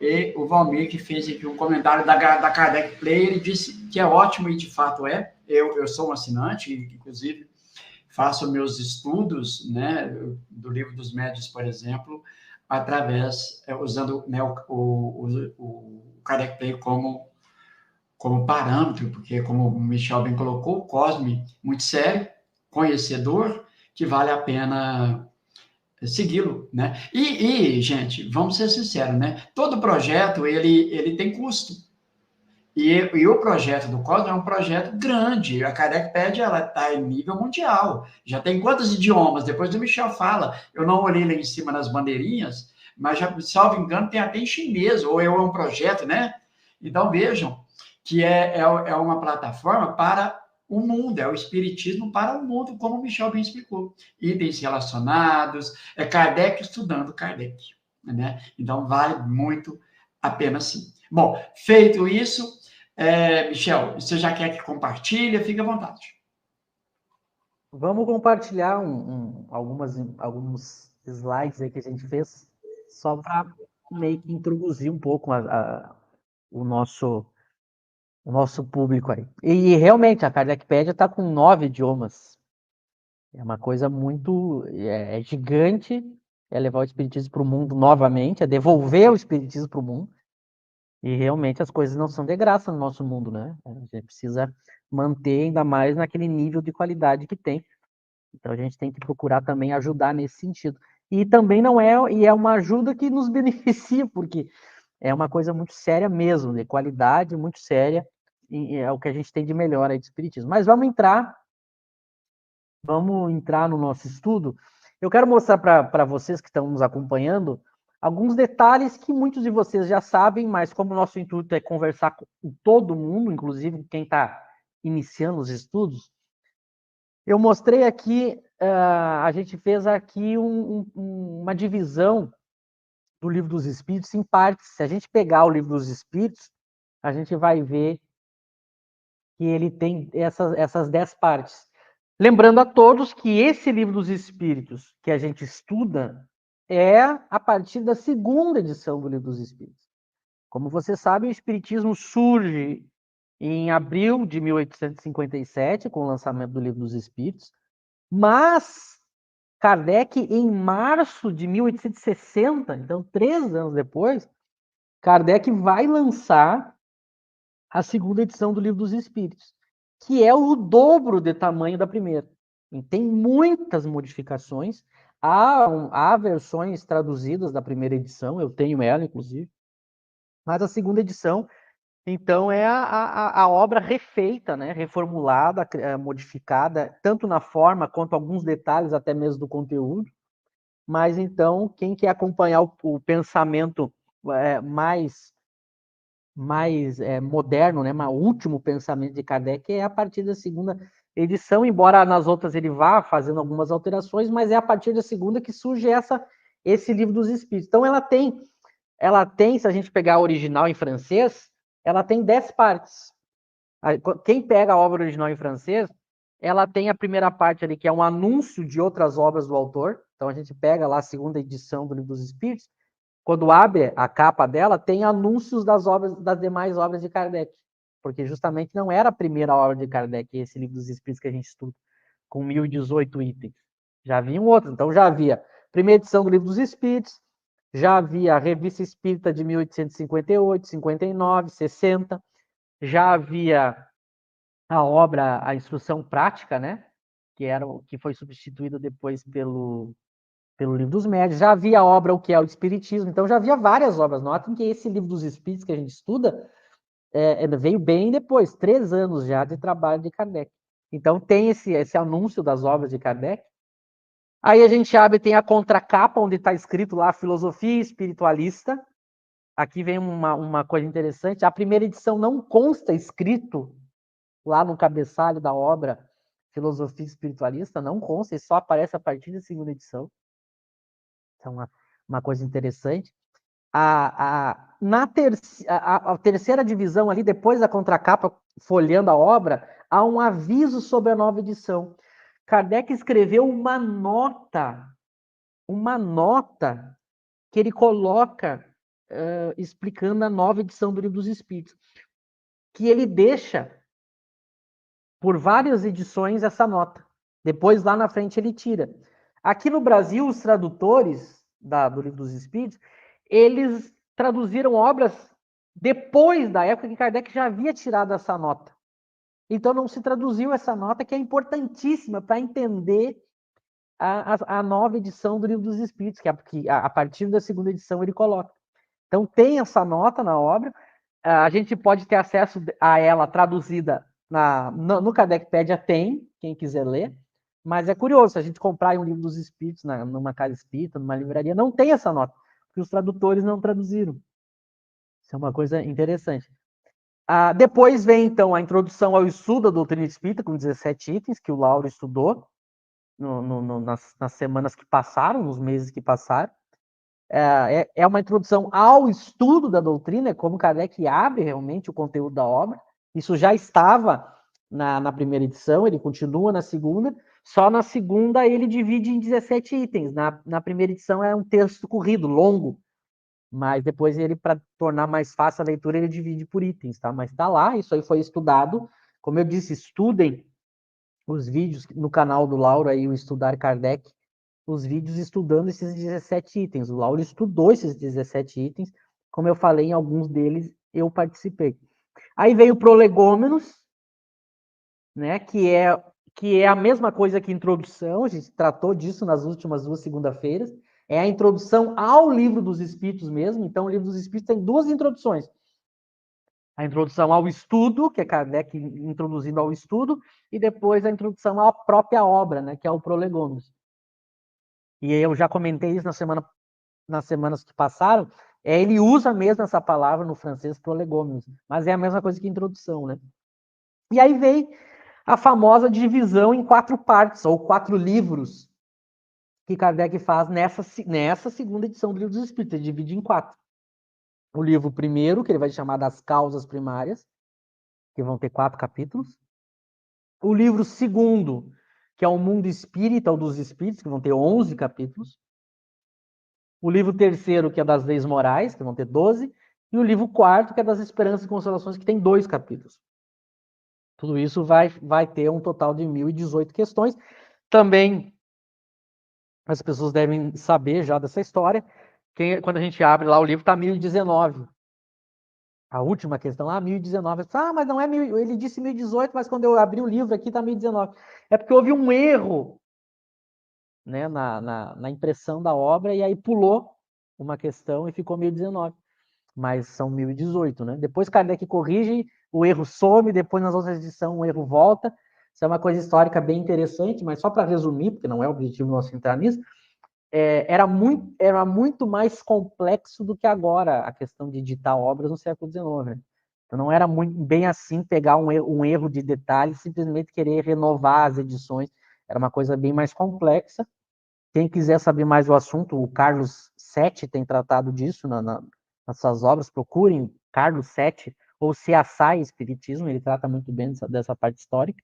E o Valmir, que fez aqui um comentário da Kardec Play, ele disse que é ótimo, e de fato é. Eu sou um assinante, inclusive faço meus estudos, né, do Livro dos Médiuns, por exemplo, através, usando, né, o Kardec Play como parâmetro, porque, como o Michel bem colocou, o Cosme, muito sério, conhecedor, que vale a pena segui-lo, né? Gente, vamos ser sinceros, né? Todo projeto, ele tem custo. E o projeto do Cosmo é um projeto grande. A Carecped, ela está em nível mundial. Já tem quantos idiomas? Depois o Michel fala. Eu não olhei lá em cima nas bandeirinhas, mas, já, salvo engano, tem até em chinês, ou é um projeto, né? Então, vejam que é uma plataforma para o mundo, é o espiritismo para o mundo, como o Michel bem explicou. Itens relacionados, é Kardec estudando Kardec, né? Então, vale muito a pena, sim. Bom, feito isso, Michel, você já quer que compartilhe? Fique à vontade. Vamos compartilhar alguns slides aí que a gente fez, só para meio que introduzir um pouco o nosso público aí. E realmente, a Kardecpédia está com 9 idiomas. É uma coisa muito gigante, é levar o espiritismo para o mundo novamente, é devolver o espiritismo para o mundo. E realmente as coisas não são de graça no nosso mundo, né? A gente precisa manter ainda mais naquele nível de qualidade que tem. Então a gente tem que procurar também ajudar nesse sentido. E também não é, e é uma ajuda que nos beneficia, porque é uma coisa muito séria mesmo, de qualidade muito séria, e é o que a gente tem de melhor aí de espiritismo. Mas vamos entrar no nosso estudo. Eu quero mostrar para vocês que estão nos acompanhando alguns detalhes que muitos de vocês já sabem, mas como o nosso intuito é conversar com todo mundo, inclusive quem está iniciando os estudos, eu mostrei aqui, a gente fez aqui uma divisão do Livro dos Espíritos em partes. Se a gente pegar o Livro dos Espíritos, a gente vai ver que ele tem essas 10 partes. Lembrando a todos que esse Livro dos Espíritos que a gente estuda é a partir da segunda edição do Livro dos Espíritos. Como você sabe, o Espiritismo surge em abril de 1857, com o lançamento do Livro dos Espíritos, mas Kardec, em março de 1860, então 3 anos depois, Kardec vai lançar a segunda edição do Livro dos Espíritos, que é o dobro de tamanho da primeira. E tem muitas modificações. Há versões traduzidas da primeira edição, eu tenho ela, inclusive, mas a segunda edição, então, é a obra refeita, né? Reformulada, modificada, tanto na forma quanto alguns detalhes, até mesmo do conteúdo. Mas, então, quem quer acompanhar o pensamento mais moderno, né, o último pensamento de Kardec é a partir da segunda edição, embora nas outras ele vá fazendo algumas alterações, mas é a partir da segunda que surge esse Livro dos Espíritos. Então ela tem, se a gente pegar a original em francês, ela tem 10 partes. Quem pega a obra original em francês, ela tem a primeira parte ali, que é um anúncio de outras obras do autor. Então a gente pega lá a segunda edição do Livro dos Espíritos, quando abre a capa dela, tem anúncios das demais obras de Kardec, porque justamente não era a primeira obra de Kardec, esse Livro dos Espíritos que a gente estuda, com 1018 itens. Já havia outros, então já havia primeira edição do Livro dos Espíritos, já havia a Revista Espírita de 1858, 59, 60, já havia a obra A Instrução Prática, né? Que foi substituída depois pelo Livro dos Médiuns, já havia a obra O que é o Espiritismo, então já havia várias obras. Notem que esse Livro dos Espíritos que a gente estuda veio bem depois, 3 anos já de trabalho de Kardec. Então tem esse anúncio das obras de Kardec. Aí a gente abre, tem a contracapa, onde está escrito lá Filosofia Espiritualista. Aqui vem uma coisa interessante, a primeira edição não consta escrito lá no cabeçalho da obra Filosofia Espiritualista, não consta, ele só aparece a partir da segunda edição. Então, uma coisa interessante. A terceira divisão ali, depois da contracapa, folheando a obra, há um aviso sobre a nova edição. Kardec escreveu uma nota que ele coloca explicando a nova edição do Livro dos Espíritos, que ele deixa por várias edições essa nota. Depois, lá na frente, ele tira. Aqui no Brasil, os tradutores do Livro dos Espíritos, eles traduziram obras depois da época que Kardec já havia tirado essa nota. Então, não se traduziu essa nota, que é importantíssima para entender a nova edição do Livro dos Espíritos, que a partir da segunda edição ele coloca. Então, tem essa nota na obra, a gente pode ter acesso a ela traduzida no Kardecpédia, tem, quem quiser ler, mas é curioso, se a gente comprar um Livro dos Espíritos numa casa espírita, numa livraria, não tem essa nota, porque os tradutores não traduziram. Isso é uma coisa interessante. Depois vem, então, a introdução ao estudo da doutrina espírita, com 17 itens, que o Lauro estudou nas semanas que passaram, nos meses que passaram. É uma introdução ao estudo da doutrina, como Kardec abre realmente o conteúdo da obra. Isso já estava na primeira edição, ele continua na segunda, só na segunda ele divide em 17 itens. Na primeira edição é um texto corrido, longo, mas depois ele, para tornar mais fácil a leitura, ele divide por itens, tá? Mas está lá, isso aí foi estudado. Como eu disse, estudem os vídeos no canal do Lauro aí, o Estudar Kardec, os vídeos estudando esses 17 itens. O Lauro estudou esses 17 itens, como eu falei, em alguns deles eu participei. Aí veio o Prolegômenos, né, que é a mesma coisa que introdução, a gente tratou disso nas últimas 2 segunda-feiras, é a introdução ao Livro dos Espíritos mesmo. Então, o Livro dos Espíritos tem 2 introduções. A introdução ao estudo, que é Kardec introduzindo ao estudo, e depois a introdução à própria obra, né, que é o Prolegômenos. E eu já comentei isso nas semanas que passaram, ele usa mesmo essa palavra no francês, Prolegômenos, mas é a mesma coisa que introdução, né? E aí veio a famosa divisão em 4 partes, ou 4 livros, que Kardec faz nessa segunda edição do Livro dos Espíritos, ele divide em 4. O livro primeiro, que ele vai chamar das causas primárias, que vão ter 4 capítulos. O livro segundo, que é o Mundo Espírita, ou dos Espíritos, que vão ter 11 capítulos. O livro terceiro, que é das Leis Morais, que vão ter 12. E o livro quarto, que é das Esperanças e Consolações, que tem 2 capítulos. Tudo isso vai ter um total de 1.018 questões. Também as pessoas devem saber já dessa história. Quando a gente abre lá o livro, está 1019. A última questão lá, 1019. Mas não é ele disse 1018, mas quando eu abri o livro aqui está 1019. É porque houve um erro, né, na impressão da obra, e aí pulou uma questão e ficou 1019. Mas são 1018, né? Depois Kardec corrige, o erro some, depois nas outras edições o erro volta. Isso é uma coisa histórica bem interessante, mas só para resumir, porque não é o objetivo nosso entrar nisso, era muito mais complexo do que agora a questão de editar obras no século XIX. Né? Então não era muito bem assim pegar um erro de detalhe e simplesmente querer renovar as edições. Era uma coisa bem mais complexa. Quem quiser saber mais do assunto, o Carlos Sete tem tratado disso nas suas obras. Procurem Carlos Sete ou Seaçai Espiritismo, ele trata muito bem dessa parte histórica.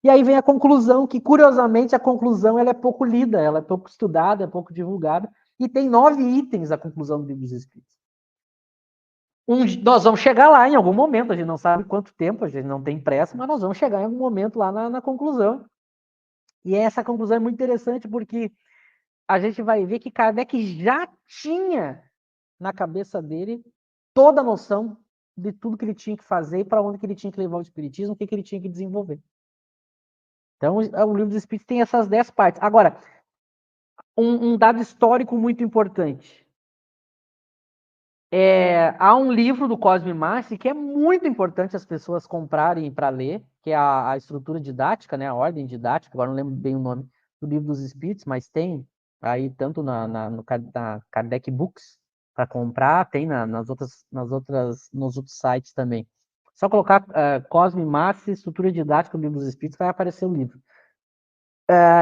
E aí vem a conclusão, que curiosamente a conclusão ela é pouco lida, ela é pouco estudada, é pouco divulgada, e tem 9 itens a conclusão do Livro dos Espíritos. Nós vamos chegar lá em algum momento, a gente não sabe quanto tempo, a gente não tem pressa, mas nós vamos chegar em algum momento lá na conclusão. E essa conclusão é muito interessante porque a gente vai ver que Kardec já tinha na cabeça dele toda a noção de tudo que ele tinha que fazer, para onde que ele tinha que levar o espiritismo, o que ele tinha que desenvolver. Então, o Livro dos Espíritos tem essas 10 partes. Agora, um dado histórico muito importante. Há um livro do Cosme Massi que é muito importante as pessoas comprarem para ler, que é a estrutura didática, né, a ordem didática, agora não lembro bem o nome do Livro dos Espíritos, mas tem aí tanto no Kardec Books para comprar, tem nos outros sites também. Só colocar Cosme Massi, estrutura didática do Livro dos Espíritos, vai aparecer o livro.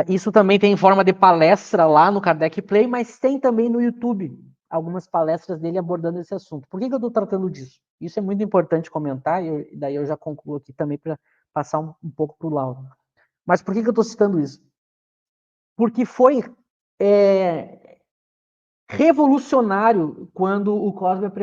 Isso também tem em forma de palestra lá no Kardec Play, mas tem também no YouTube algumas palestras dele abordando esse assunto. Por que eu estou tratando disso? Isso é muito importante comentar, e daí eu já concluo aqui também para passar um pouco para o Lauro. Mas por que eu estou citando isso? Porque foi revolucionário quando o Cosme apresentou